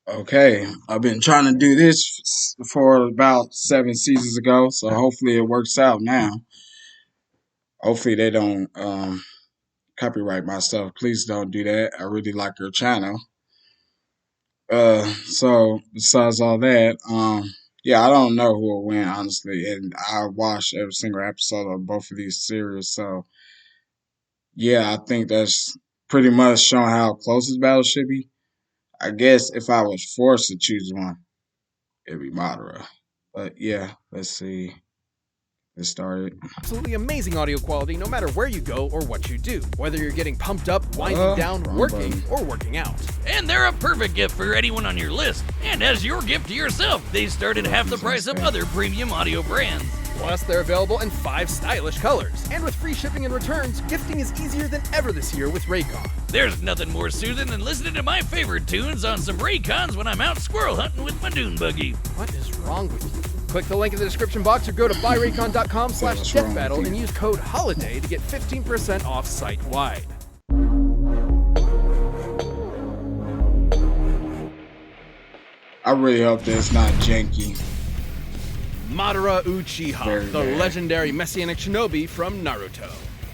Okay, I've been trying to do this for about 7 seasons ago, so hopefully it works out now. Hopefully they don't copyright my stuff. Please don't do that. I really like your channel. So besides all that, yeah, I don't know who will win honestly, and I watched every single episode of both of these series. So yeah, I think that's pretty much showing how close this battle should be. I guess if I was forced to choose one, it'd be Madara. But yeah, let's see. Let's start it. Absolutely amazing audio quality no matter where you go or what you do. Whether you're getting pumped up, winding down, working, or working out. And they're a perfect gift for anyone on your list. And as your gift to yourself, they start at half the price of other premium audio brands. Plus, they're available in 5 stylish colors. And with free shipping and returns, gifting is easier than ever this year with Raycon. There's nothing more soothing than listening to my favorite tunes on some Raycons when I'm out squirrel hunting with my dune buggy. What is wrong with you? Click the link in the description box or go to buyraycon.com/deathbattle and use code HOLIDAY to get 15% off site-wide. I really hope that it's not janky. Madara Uchiha, the legendary messianic shinobi from Naruto.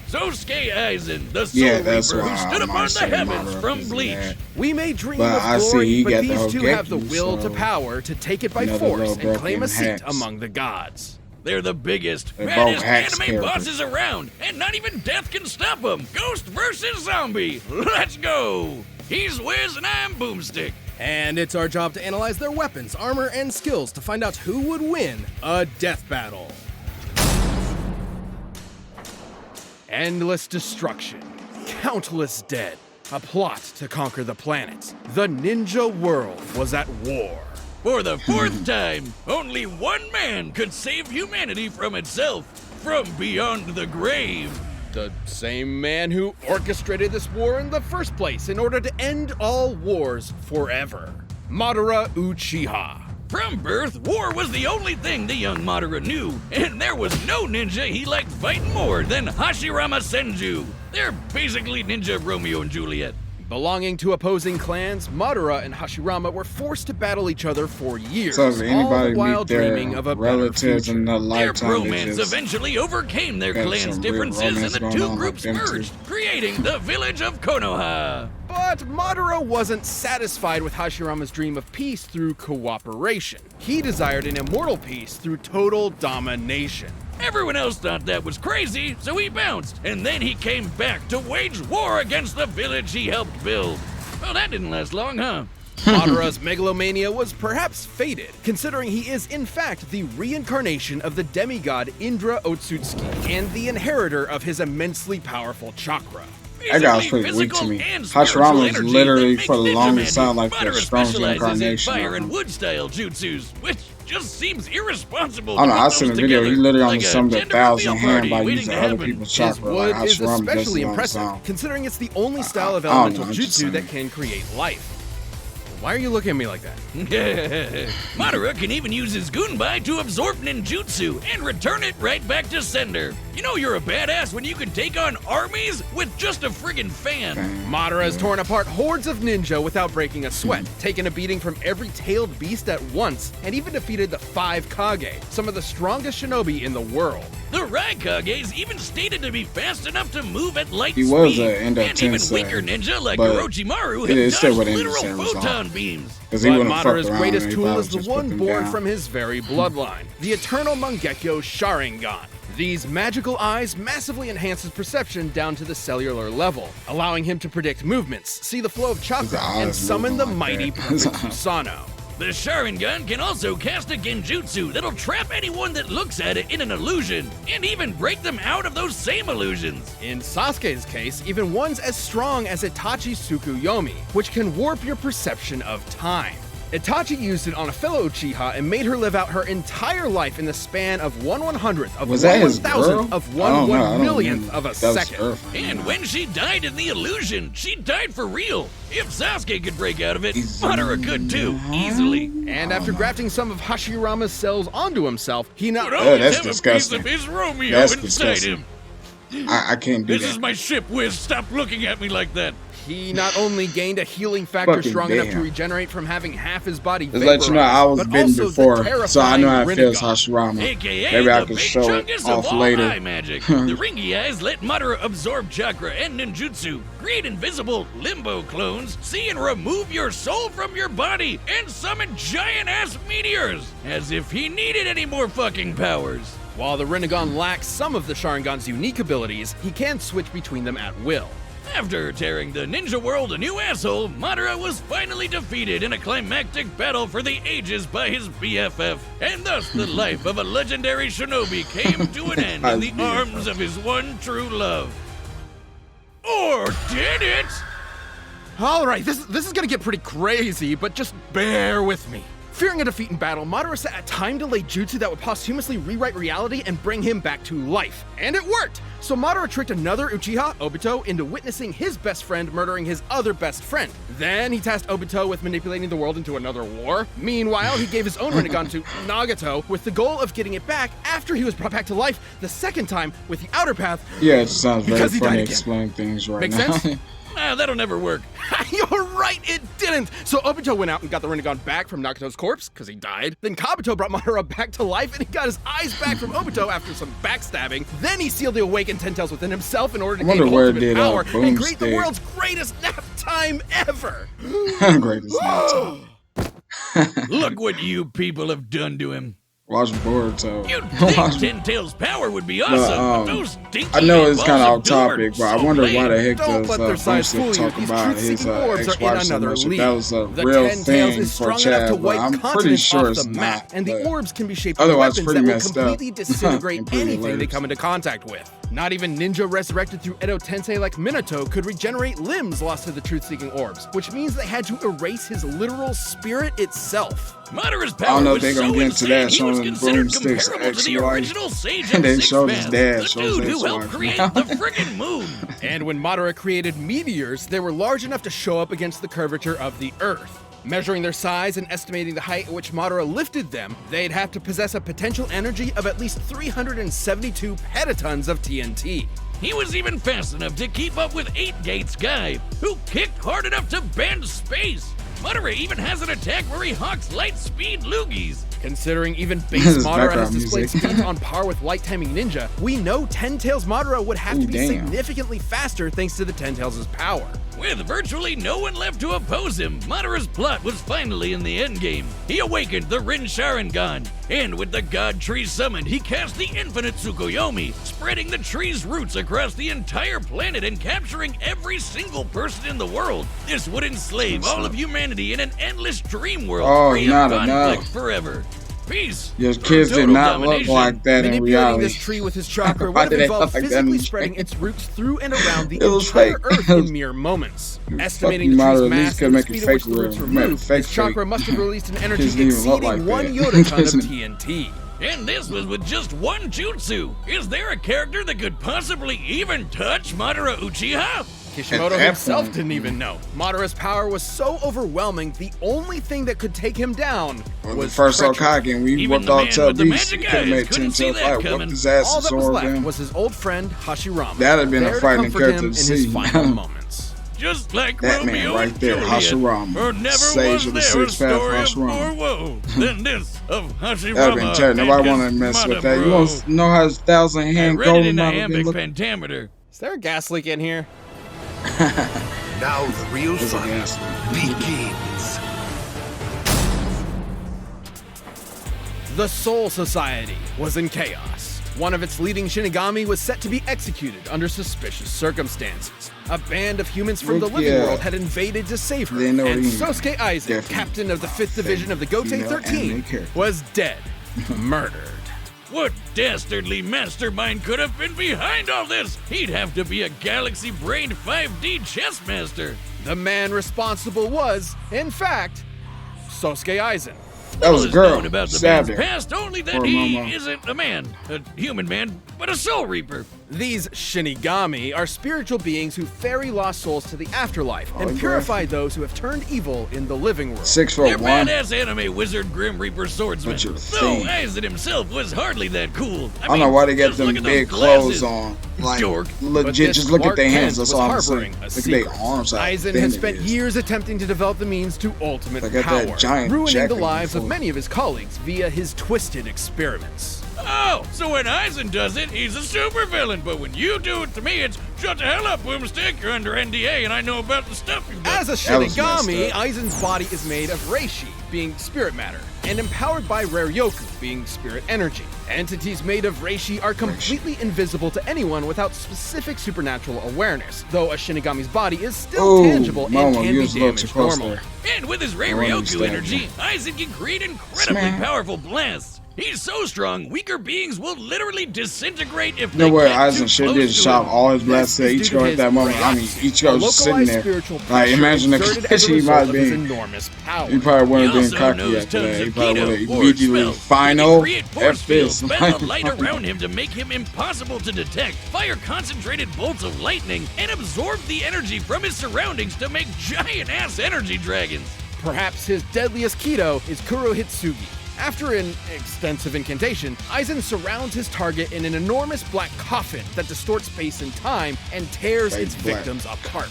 Sosuke Aizen, the Soul Reaper who stood upon the heavens from Bleach. We may dream of glory, but these two have the will to power to take it by force and claim a seat among the gods. They're the biggest, baddest anime bosses around, and not even death can stop them. Ghost versus zombie. Let's go. He's Wiz and I'm Boomstick. And it's our job to analyze their weapons, armor, and skills to find out who would win a death battle. Endless destruction, countless dead, a plot to conquer the planet. The ninja world was at war. For the 4th time, only one man could save humanity from itself, from beyond the grave. The same man who orchestrated this war in the first place in order to end all wars forever. Madara Uchiha. From birth, war was the only thing the young Madara knew, and there was no ninja he liked fighting more than Hashirama Senju. They're basically ninja Romeo and Juliet. Belonging to opposing clans, Madara and Hashirama were forced to battle each other for years, So if anybody all while meet their dreaming of a better relatives future. in the Their lifetime, bromance eventually overcame their got clan's some real differences, and the romance two going on groups with them two. merged, creating the village of Konoha. But Madara wasn't satisfied with Hashirama's dream of peace through cooperation. He desired an immortal peace through total domination. Everyone else thought that was crazy, so he bounced, and then he came back to wage war against the village he helped build. Well, that didn't last long, huh? Madara's megalomania was perhaps faded, considering he is in fact the reincarnation of the demigod Indra Otsutsuki and the inheritor of his immensely powerful chakra. That guy was pretty weak to me. Hashirama was literally for the longest time like the strongest incarnation. Fire and wood style jutsus, which just seems irresponsible. I don't know, I seen a video, he literally like only summoned 1,000 hand by waiting using to other happen. people's His chakra. wood Like is Hashirama especially does it on his impressive, own. considering it's the only style of I don't elemental know, I'm just jutsu saying. that can create life. Why are you looking at me like that? Madara can even use his Gunbai to absorb ninjutsu and return it right back to sender. You know you're a badass when you can take on armies with just a friggin' fan. Madara has torn apart hordes of ninja without breaking a sweat, taken a beating from every tailed beast at once, and even defeated the 5 Kage, some of the strongest shinobi in the world. The Raikages even stated to be fast enough to move at light He speed. was an end of and even 10 weaker ninja like but Orochimaru it have still dodged wouldn't end the literal same result. photon beams. Because he But wouldn't fuck Madara's around greatest and he tool probably is the just put one them born down. from his very bloodline, the eternal Mangekyo Sharingan. These magical eyes massively enhance his perception down to the cellular level, allowing him to predict movements, see the flow of chakra, and eyes summon the moving like mighty that. perfect Susanoo. The Sharingan can also cast a genjutsu that'll trap anyone that looks at it in an illusion, and even break them out of those same illusions. In Sasuke's case, even ones as strong as Itachi Tsukuyomi, which can warp your perception of time. Itachi used it on a fellow Uchiha and made her live out her entire life in the span of 1/100th of Was that his 1/1000th girl? of I don't know, I 1 don't millionth remember. of a That was her second. friend. And when she died in the illusion, she died for real. If Sasuke could break out of it, Madara could too, easily. And after grafting some of Hashirama's cells onto himself, he not But Oh, always that's have disgusting. a piece of his Romeo That's inside disgusting. him. I can't do This that. is my ship, Wiz. Stop looking at me like that. He not only gained a healing factor Fucking strong enough to damn. regenerate from having half his body Just let you know, I was vaporized, but bitten also before, the so I know how it terrifying feels, Rinnegan. Hashirama. AKA Maybe I the can big show it chungus off of all later. eye magic. The ringy eyes let Madara absorb chakra and ninjutsu, create invisible limbo clones, see and remove your soul from your body, and summon giant-ass meteors, as if he needed any more fucking powers. While the Rinnegan lacks some of the Sharingan's unique abilities, he can switch between them at will. After tearing the ninja world a new asshole, Madara was finally defeated in a climactic battle for the ages by his BFF, and thus the life of a legendary shinobi came to an end in the arms of his one true love. Or did it? Alright, this is gonna get pretty crazy, but just bear with me. Fearing a defeat in battle, Madara set a time-delayed jutsu that would posthumously rewrite reality and bring him back to life. And it worked! So Madara tricked another Uchiha, Obito, into witnessing his best friend murdering his other best friend. Then he tasked Obito with manipulating the world into another war. Meanwhile, he gave his own Rinnegan to Nagato with the goal of getting it back after he was brought back to life the second time with the outer path. Yeah, it sounds very Because he died funny again. explaining things right Make now. sense? Nah, that'll never work. You're right, it didn't! So Obito went out and got the Rinnegan back from Nagato's corpse, because he died. Then Kabuto brought Madara back to life, and he got his eyes back from Obito after some backstabbing. Then he sealed the awakened Ten Tails within himself in order to I wonder gain where ultimate did, power Boom and create the stay. world's greatest nap time ever! Greatest nap time. Look what you people have done to him. Watch Boruto. You'd think Ten Tails' power would be awesome, but those dinky I know it's kind of balls off topic, doom but I are so wonder why lame. the heck Don't does let their size Boomstick fool you. talk These about his truth-seeking orbs are in ex-wife so another much? If league. that was a The real Ten Tails thing is for strong enough to Chad, but wipe I'm pretty continents sure off it's the map, not. and the but orbs can be shaped into otherwise, weapons pretty that will messed completely up. disintegrate And pretty anything they hilarious. come into contact with. Not even ninja resurrected through Edo Tensei like Minato could regenerate limbs lost to the truth-seeking orbs, which means they had to erase his literal spirit itself. Madara's I power don't know if was they're gonna so get into insane, that, he was showing considered Boomstick's comparable to the ex-wife. original Sage And of they Six showed his Paths, dad, the showed his dude who helped ex-wife. create the friggin' moon. And when Madara created meteors, they were large enough to show up against the curvature of the Earth. Measuring their size and estimating the height at which Madara lifted them, they'd have to possess a potential energy of at least 372 petatons of TNT. He was even fast enough to keep up with 8 Gates Guy, who kicked hard enough to bend space. Madara even has an attack where he hawks light speed loogies. Considering even base This is Madara has background displayed music. speeds on par with Light Timing Ninja, we know Ten Tails Madara would have Ooh, to be damn. significantly faster thanks to the Ten Tails' power. With virtually no one left to oppose him, Madara's plot was finally in the endgame. He awakened the Rin Sharingan, and with the God Tree summoned, he cast the infinite Tsukuyomi, spreading the tree's roots across the entire planet and capturing every single person in the world. This would enslave all of humanity in an endless dream world, Oh, free not of conflict enough. forever. Peace. Your through kids did total not look domination. like that in Manipulating reality. this tree with his chakra Why would have did they involved look like that in physically the spreading tree? its roots through and around the It was entire fake. Earth in mere moments. Estimating the Fuck you, tree's Madara, at least mass could and the make it speed at which fake the roots real. were Made it moved, fake his chakra fake. must have released an energy Doesn't even look exceeding like 1 that. yotaton of TNT. And this was with just one jutsu. Is there a character that could possibly even touch Madara Uchiha? Kishimoto that himself point, didn't even know. Madara's power was so overwhelming, the only thing that could take him down Well, the was first treachery. Hokage, and we Even whooped the all man 12 with the beasts. He magic could have eyes made couldn't 10 see tail that fight, coming. whooped his ass, All and that was sword left him. was his old friend Hashirama. That'd have been a there to frightening comfort character him to in his see. final moments. Just like That man Romeo right and there, Juliet. Hashirama. Or never Sage was of the there a Six Paths, story of Hashirama. more woe than this of Hashirama. That'd have been terrible. Nobody and want to his mess with mother, that. You bro. want to know how his 1,000 I hand read it golden in model iambic been looking? pentameter. Is there a gas leak in here? Now the real There's a fun gas begins. The Soul Society was in chaos. One of its leading Shinigami was set to be executed under suspicious circumstances. A band of humans from the Look, living yeah. world had invaded to save her, They know and he- Sosuke Aizen, definitely captain of the 5th Division of the Gotei female 13, anime character. was dead, murdered. What dastardly mastermind could have been behind all this? He'd have to be a galaxy-brained 5D chess master. The man responsible was, in fact, Sosuke Aizen. That was a Is girl. known about the Stabbed man's her. past only that Poor he mama. isn't a man, a human man, but a soul reaper. These Shinigami are spiritual beings who ferry lost souls to the afterlife and yeah. purify those who have turned evil in the living world. 6'1". They're badass anime wizard Grim Reaper swordsmen. Bunch of Though thieves. Aizen himself was hardly that cool. I don't know why they got just them look at big those glasses. clothes on. Like, Dork. But legit, this just look at Clark their hands. Kent That's was all I'm saying. harboring a Look at secret. their arms. How Aizen thin has it spent is. years attempting to develop the means to ultimate They got that power, giant ruining the jacket lives of before. many of his colleagues via his twisted experiments. Oh, so when Aizen does it, he's a supervillain. But when you do it to me, it's shut the hell up, Boomstick. You're under NDA, and I know about the stuff you've done. As a That was Shinigami, messed up. Aizen's body is made of Reishi, being spirit matter, and empowered by Raryoku, being spirit energy. Entities made of Reishi are completely invisible to anyone without specific supernatural awareness, though a Shinigami's body is still Ooh, tangible and Mama, can you be was a little too damaged close normally. there. And with his wanna Raryoku understand energy, you. Aizen can create incredibly Smack. powerful blasts. He's so strong, weaker beings will literally disintegrate if You know they what get Aizen too should close do? to Shop him. all his blasts to This is due Ichigo to at his that moment. I mean, Rayatsu, Ichigo a just sitting localized there. spiritual Like, pressure imagine the exerted as a he result might of his be. enormous power. He probably wouldn't He have been also cocky knows after tons that. He of probably Keto, would have force immediately spells. final He can create force F fields, this. spend the light around him to make him impossible to detect, fire concentrated bolts of lightning, and absorb the energy from his surroundings to make giant-ass energy dragons. Perhaps his deadliest Keto is Kurohitsugi. After an extensive incantation, Aizen surrounds his target in an enormous black coffin that distorts space and time and tears Fake its black. victims apart.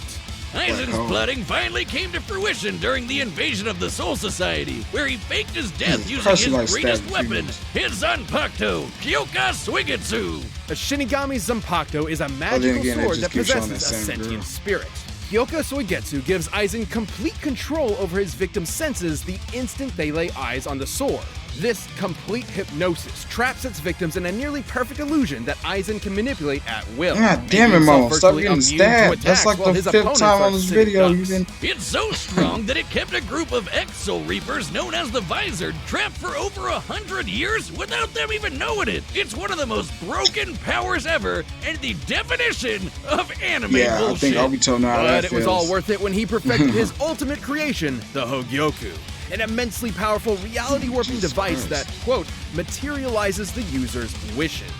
Aizen's hole. plotting finally came to fruition during the invasion of the Soul Society, where he faked his death using Crush his like greatest stabbing weapon, his Zanpakuto, Kyoka Suigetsu. A Shinigami Zanpakuto is a then magical again, it sword just that keeps showing possesses that a same sentient girl. spirit. Kyoka Suigetsu gives Aizen complete control over his victim's senses the instant they lay eyes on the sword. This complete hypnosis traps its victims in a nearly perfect illusion that Aizen can manipulate at will. God damn it, making Mo. himself Stop virtually getting immune to stabbed. That's attacks like while the his 5th opponents time are on this sitting video. You ducks. didn't. It's so strong that it kept a group of ex-Soul Reapers known as the Visor trapped for over 100 years without them even knowing it. It's one of the most broken powers ever and the definition of anime Yeah, bullshit. I think Obito know how But that it was feels. all worth it when he perfected his ultimate creation, the Hogyoku, an immensely powerful reality-warping Jesus device Christ. that, quote, materializes the user's wishes.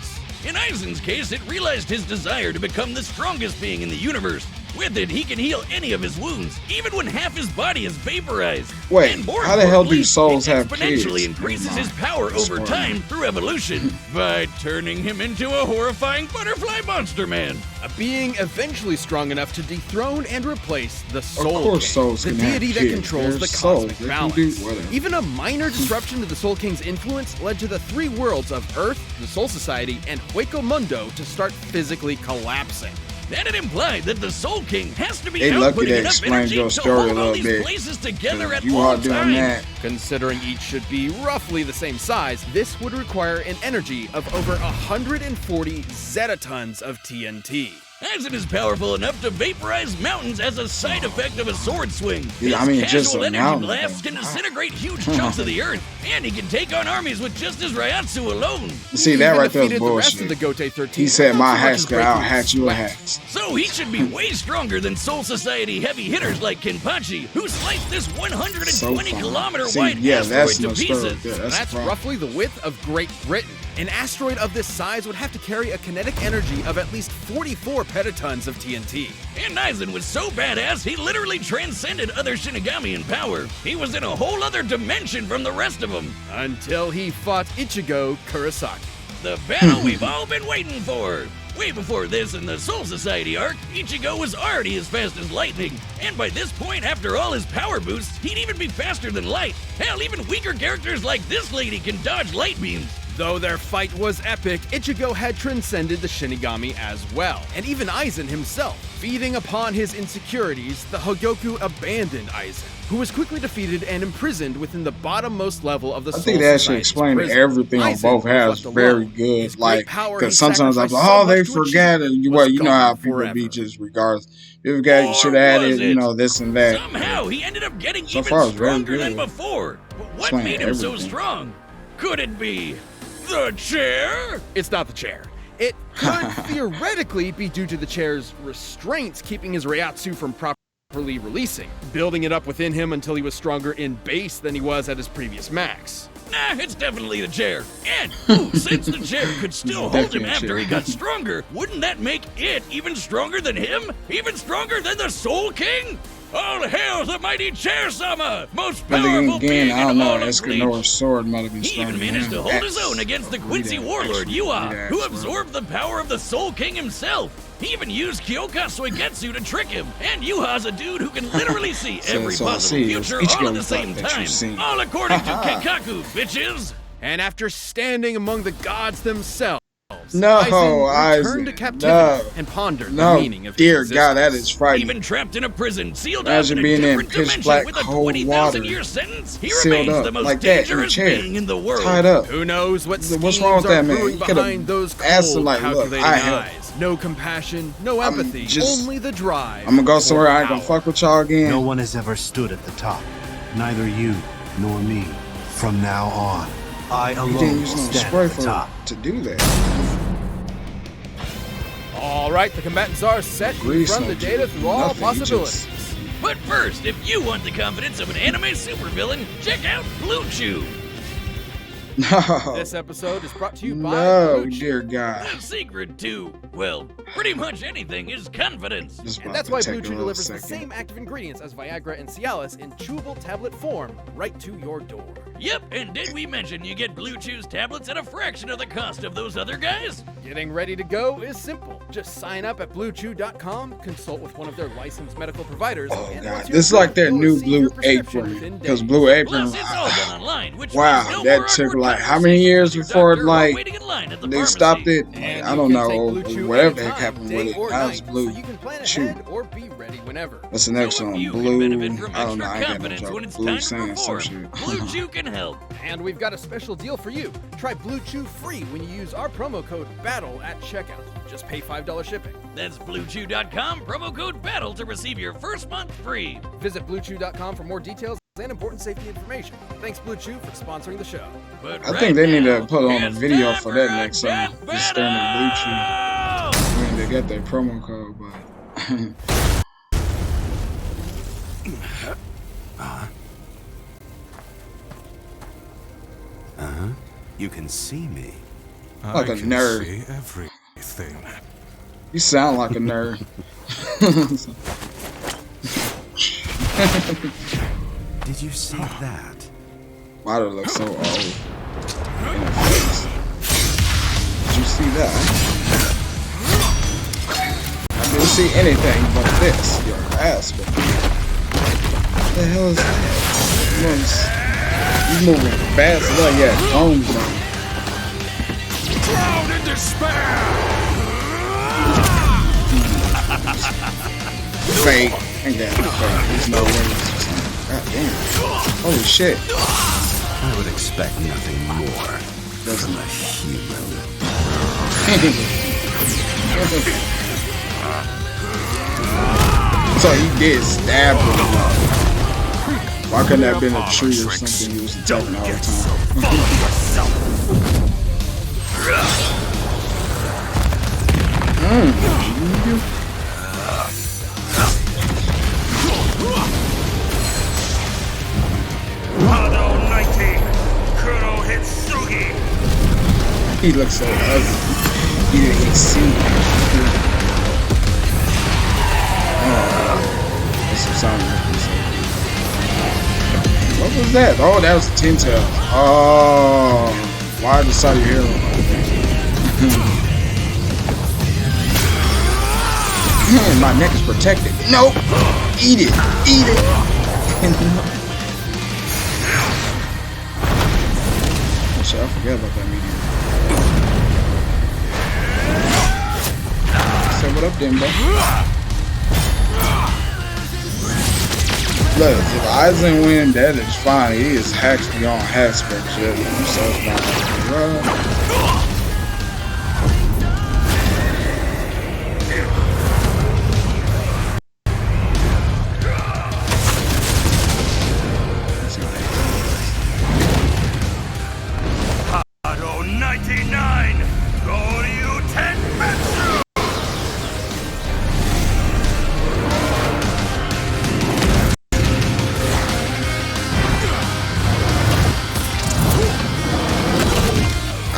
In Aizen's case, it realized his desire to become the strongest being in the universe. With it, he can heal any of his wounds, even when half his body is vaporized. Wait, and more how the hell do importantly, souls it have exponentially kids? increases Never his mind. power That's over smart. time through evolution by turning him into a horrifying butterfly monster man. A being eventually strong enough to dethrone and replace the Soul course King, souls the can have deity that kids. controls They're the souls. cosmic They can balance. do whatever. Even a minor disruption to the Soul King's influence led to the three worlds of Earth, the Soul Society, and Hueco Mundo to start physically collapsing. That it implied that the Soul King has to be They lucky outputting they enough explained energy your to story a hold all little these bit. places together at You all are doing times. that. Considering each should be roughly the same size, this would require an energy of over 140 zetatons of TNT. Aizen is powerful enough to vaporize mountains as a side effect of a sword swing. Yeah, I His mean, just casual a energy mountain, blasts though. can disintegrate huge chunks of the earth, and he can take on armies with just his Rayatsu alone. See, He that even right there is defeated the rest of the bullshit. Gote 13. He said, without my so much hacks as can breaking out-hatch your sweat. hacks. So he should be way stronger than Soul Society heavy hitters like Kenpachi, who sliced this 120 So fun. kilometer See, wide yeah, asteroid that's to no story. pieces. Yeah, That's fun. roughly the width of Great Britain. An asteroid of this size would have to carry a kinetic energy of at least 44 petatons of TNT. And Aizen was so badass, he literally transcended other Shinigami in power. He was in a whole other dimension from the rest of them. Until he fought Ichigo Kurosaki. The battle we've all been waiting for. Way before this in the Soul Society arc, Ichigo was already as fast as lightning. And by this point, after all his power boosts, he'd even be faster than light. Hell, even weaker characters like this lady can dodge light beams. Though their fight was epic, Ichigo had transcended the Shinigami as well, and even Aizen himself. Feeding upon his insecurities, the Hogyoku abandoned Aizen, who was quickly defeated and imprisoned within the bottommost level of the I Soul think that should Society's explain prison. everything on Aizen both was halves left very alone. His good. great Like, power he because sometimes I'm sacrificed like, so oh, they much to forgot achieve it. was Well, you know gone how people forever. be just regardless. You forgot you should have Or was added, you know, this and that. Somehow he ended up getting So even far, it's very stronger than good. before. But what Explain made him so everything. strong? Could it be the chair? It's not the chair. It could theoretically be due to the chair's restraints keeping his Rayatsu from properly releasing, building it up within him until he was stronger in base than he was at his previous max. Nah, it's definitely the chair. And, ooh, since the chair could still hold him Definitely a after chair. he got stronger, wouldn't that make it even stronger than him? Even stronger than the Soul King? All hail the mighty Chair Sama, most But powerful again, being I in don't know. all of Bleach. Escanor's sword might have been He stronger even than managed to him. hold his own against the Quincy warlord Yua, who absorbed the power of the Soul King himself. He even used Kyoka Suigetsu to trick him, and Yuha's a dude who can literally see every So I possible see, it's future each all at game the same that you've time. seen. All according to Kenkaku, bitches. And after standing among the gods themselves, No, Aizen returned to Aizen, captivity no. and pondered the No, meaning of dear his God, that is existence. frightening. Even trapped in a prison, sealed Imagine up in a being in different pitch dimension black, with a cold 20,000-year water, sentence, he sealed remains up the most like that in a dangerous chair, being in the world. tied up. Who knows what schemes What's wrong with are that, man? brewing You could've behind those asked him, cold, like, look, calculating I help. eyes? No compassion, no empathy, only the drive. I'm gonna go for somewhere I ain't gonna power. fuck with y'all again. No one has ever stood at the top. Neither you nor me. From now on, I You alone didn't will use no stand spray at the top. Oh, to do that. All right, the combatants are set to Grease, run no the data juice, through all nothing, possibilities. But first, if you want the confidence of an anime supervillain, check out Blue Chew. No. This episode is brought to you by No, Blue Chew. dear God. The secret to, well, pretty much anything is confidence. This And about that's to why take Blue a Chew little delivers the second. same active ingredients as Viagra and Cialis in chewable tablet form right to your door. Yep, and did we mention you get Blue Chew's tablets at a fraction of the cost of those other guys? Getting ready to go is simple. Just sign up at BlueChew.com, consult with one of their licensed medical providers. Oh and God, once you're this is like approved, their you'll new receive your Blue prescription Apron. within Because days. Blue Apron, Plus, it's all done online, which wow, means no that more took awkward like how many years conversations with your before doctor or like waiting in line at the they pharmacy. stopped it? And I you don't can know, take or Blue Chew whatever the heck anytime, happened day with it. or That was night, Blue so you can plan Chew. ahead or be ready whenever. What's the next So if one? you can Blue. benefit from I don't know. extra I ain't got no confidence joke. when it's Blue time to saying some perform, shit. Blue Chew can help. And we've got a special deal for you. Try Blue Chew free when you use our promo code BATTLE at checkout. Just pay $5 shipping. That's BlueChew.com, promo code BATTLE to receive your first month free. Visit BlueChew.com for more details and important safety information. Thanks Blue Chew for sponsoring the show. But I right think they need now, to put on a it's video time for that a next time. rap Just standing Blue Chew. battle! I mean, they got their promo code, but You can see me. like a nerd. See everything. You sound like a nerd. Did you see that? Why do it look so old? In the face. Did you see that? I didn't see anything but this. Your ass. But what the hell is that? He's moving fast enough. Yeah, bones on. Drown in despair! Fake. Ain't that fake? There's no way. God damn. Holy shit. I would expect nothing more That's from a human. So he did stab him. Why couldn't that have been a tree or something he was attacking all the time? He looks so ugly. He didn't even see him. That's some sound effects. What was that? Oh, that was the Tin Tails. Oh, why the side of your hair look like that? My neck is protected. Nope. Eat it. Eat it. Shit, I forgot about that meteor. Say what up then, bro. Look, if Aizen win, that is fine. He is hacks beyond hacks, but shit, so it's fine.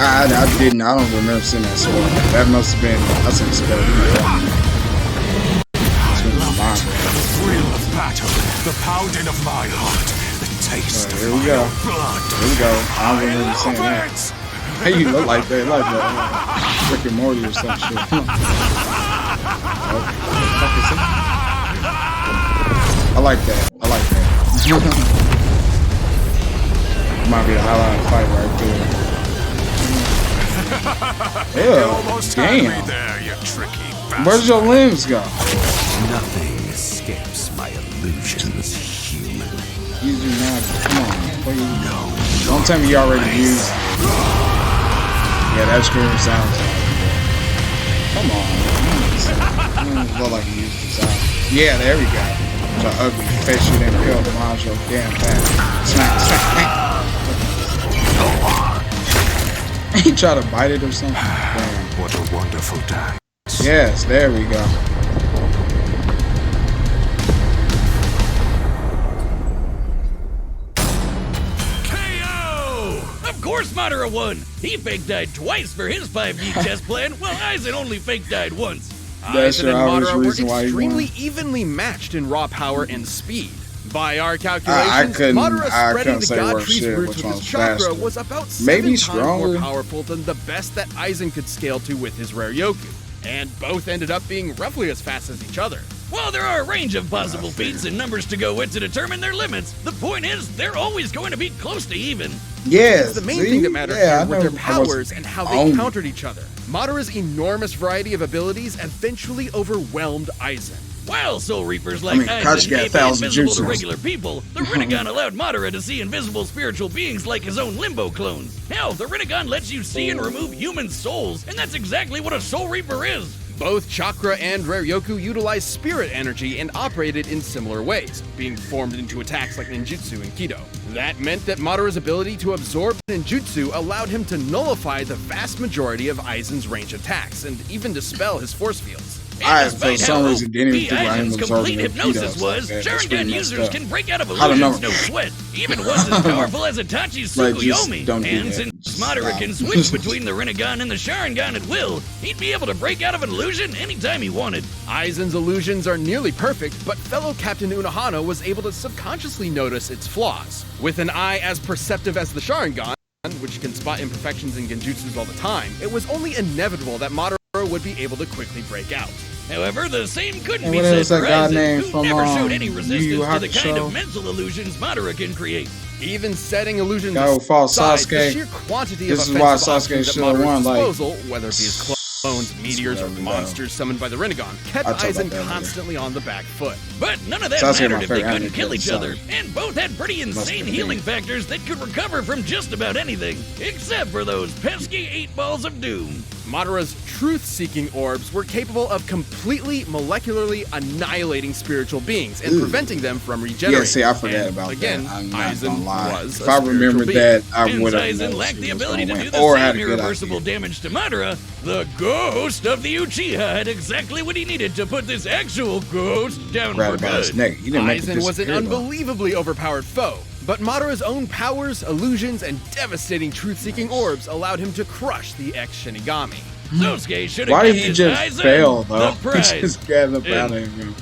I didn't. I don't remember seeing that sword. That must have been. I seen the spell. The thrill of battle, the pounding of my heart, the taste Here of we my go. own blood. Here we go. I don't remember saying that. Hey, you look like that, like Rick and Morty or some shit. What the fuck is that? I like that. I like that. Might be the highlight of the fight right there. You Yeah, almost had me damn. there, you tricky bastard. Where's your limbs go? Nothing escapes my illusions, human. Use your magic. Come on, please. Don't tell me you already used. Yeah, that scream sounds. Come on. Look like you used this out. Yeah, there we go. The ugly face you didn't kill the module. Damn fast. Smack, smack. He tried to bite it or something. Damn. What a wonderful dance. Yes, there we go. Of course Madara won! He fake died twice for his 5D chess plan, while Aizen only fake died once. That's Aizen your and obvious Madara were reason why he extremely won. evenly matched in raw power and speed. By our calculations, couldn't- Madara I spreading couldn't the say God worth Tree's shit roots which with his one's chakra faster. was about 7 Maybe times stronger. more powerful than the best that Aizen could scale to with his rare Yoku. And both ended up being roughly as fast as each other. While there are a range of possible feats and numbers to go with to determine their limits, the point is they're always going to be close to even. Yes. The main thing that mattered yeah, here were their I was powers and how they on. countered each other. Madara's enormous variety of abilities eventually overwhelmed Aizen. While Soul Reapers like Katsuki Aizen got may be 1,000 invisible to jutsus. regular people, the Rinnegan allowed Madara to see invisible spiritual beings like his own Limbo clones. Hell, the Rinnegan lets you see and remove human souls, and that's exactly what a Soul Reaper is. Both Chakra and Rare Yoku utilized spirit energy and operated in similar ways, being formed into attacks like ninjutsu and Kido. That meant that Madara's ability to absorb ninjutsu allowed him to nullify the vast majority of Aizen's range attacks and even dispel his force fields. I, And for despite some how reason, didn't even OP think I Aizen's was absorbing complete the hypnosis Kidos was, like that. That's pretty Sharingan messed users up. can break out of I don't know. illusions no sweat, even ones as powerful as Itachi's Like, just Tsukuyomi. don't do And that. since Just Madara stop. can switch between the Rinnegan and the Sharingan at will, he'd be able to break out of an illusion anytime he wanted. Aizen's illusions are nearly perfect, but fellow Captain Unohana was able to subconsciously notice its flaws. With an eye as perceptive as the Sharingan, which can spot imperfections in genjutsus all the time, it was only inevitable that Madara would be able to quickly break out. However, the same couldn't And be what said was that for guy Aizen, named who from, never showed any Yu Yu resistance to the kind Hakusho? of mental illusions Madara can create. Even setting illusions Guy who fought aside, the Sasuke. sheer quantity This of is why offensive Sasuke options at should've Madara's won, like, disposal, whether it be his clones, meteors, or whatever, monsters summoned by the Rinnegan, kept I'll talk Aizen about that later. constantly on the back foot. But none of that Sasuke mattered my if they favorite couldn't anime kill each character, other, and both had pretty insane be healing me. factors that could recover from just about anything, except for those pesky 8 balls of doom. Madara's truth-seeking orbs were capable of completely molecularly annihilating spiritual beings and preventing them from regenerating. Yeah, see, I forgot And about again, that. I'm not Aizen gonna lie. was If a I spiritual remembered being. that, I Since would have Aizen known lacked she the was ability gonna to win. do the Or had same a good irreversible idea. damage to Madara, the ghost of the Uchiha had exactly what he needed to put this actual ghost down Grabbed for about his good. neck. He didn't make it Aizen was an disappear, though. unbelievably overpowered foe, but Madara's own powers, illusions, and devastating truth-seeking orbs allowed him to crush the ex-Shinigami. Sosuke should have Why kept did he his just Aizen fail, though? the prize. Just got up And- out of him.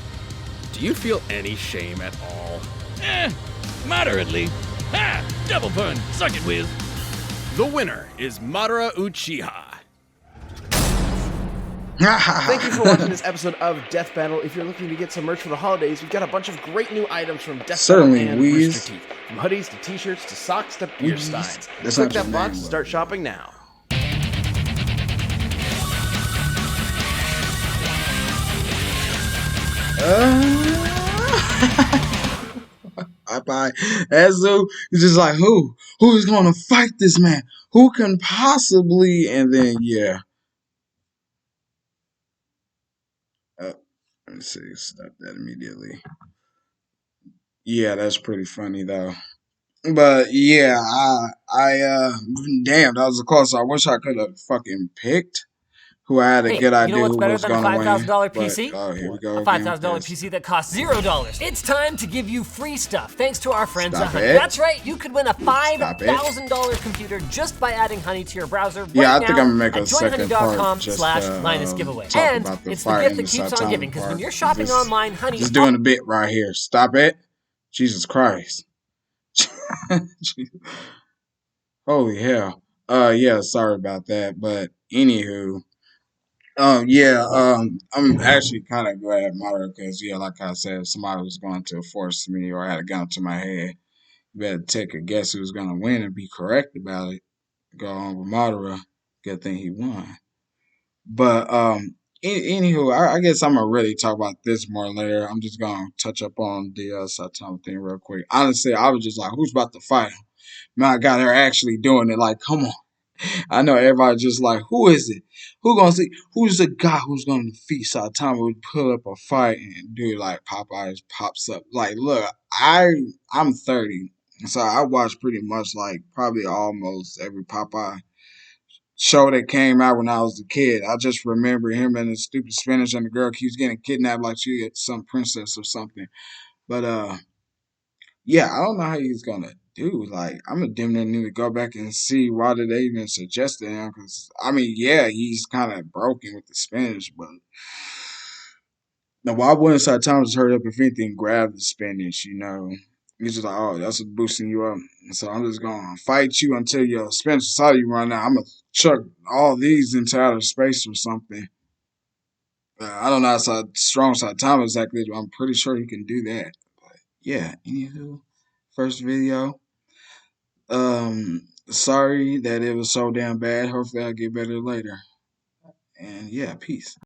Do you feel any shame at all? Moderately. Ha! Double pun. Suck it, Wiz. The winner is Madara Uchiha. Thank you for watching this episode of Death Battle. If you're looking to get some merch for the holidays, we've got a bunch of great new items from Death Certainly, Battle and Wheeze. Rooster Teeth. From hoodies to t-shirts to socks to beer Wheeze. steins. That's Click not your that box name, and start shopping now. I buy Azu. He's just like, who is going to fight this man? Who can possibly? And then yeah. Let me see. Stop that immediately. Yeah, that's pretty funny though. But yeah, I damn, that was a close. I wish I could have fucking picked who I had a Hey, good you know idea what's who better was than a gonna win. $5,000 But PC? oh, here we What? go A again $5,000 with this. PC that costs $0. It's time to give you free stuff thanks to our friends at Stop Honey. it. That's right, you could win a Stop it. $5,000 computer just by adding Honey to your browser Yeah, right I think now I'm gonna make at a second part just to joinhoney.com/Linus giveaway. talk And about the it's the gift fighting the that keeps on Saitama giving, because when part. you're shopping This online, Honey just doing a bit right here. Stop it. Jesus Christ. Holy hell. Yeah, sorry about that. But anywho, yeah, I'm actually kind of glad, Mario, because yeah, like I said, if somebody was going to force me or had a gun to my head, you better take a guess who's gonna win and be correct about it. Go on with Madara. Good thing he won. But anywho, I guess I'm gonna really talk about this more later. I'm just gonna touch up on the Saitama thing real quick. Honestly, I was just like, who's about to fight him? My God, they're actually doing it. Like, come on. I know everybody just like, who is it? Who gonna see? Who's the guy who's gonna defeat Saitama? We put up a fight and dude like Popeyes pops up. Like, look, I'm 30, so I watched pretty much like probably almost every Popeye show that came out when I was a kid. I just remember him and his stupid Spanish and the girl keeps getting kidnapped like she some princess or something. But yeah, I don't know how he's gonna do. Like, I'm gonna damn near need to go back and see why did they even suggest it him. Because I mean, yeah, he's kind of broken with the Spanish, but now why wouldn't Saitama just hurry up if anything grab the Spanish? You know, he's just like, oh, that's what's boosting you up. So I'm just gonna fight you until your Spanish society run out. I'm gonna chuck all these into outer space or something. I don't know how strong Saitama exactly is, but I'm pretty sure he can do that. But yeah, anywho, first video. Sorry that it was so damn bad. Hopefully I'll get better later. And yeah, peace.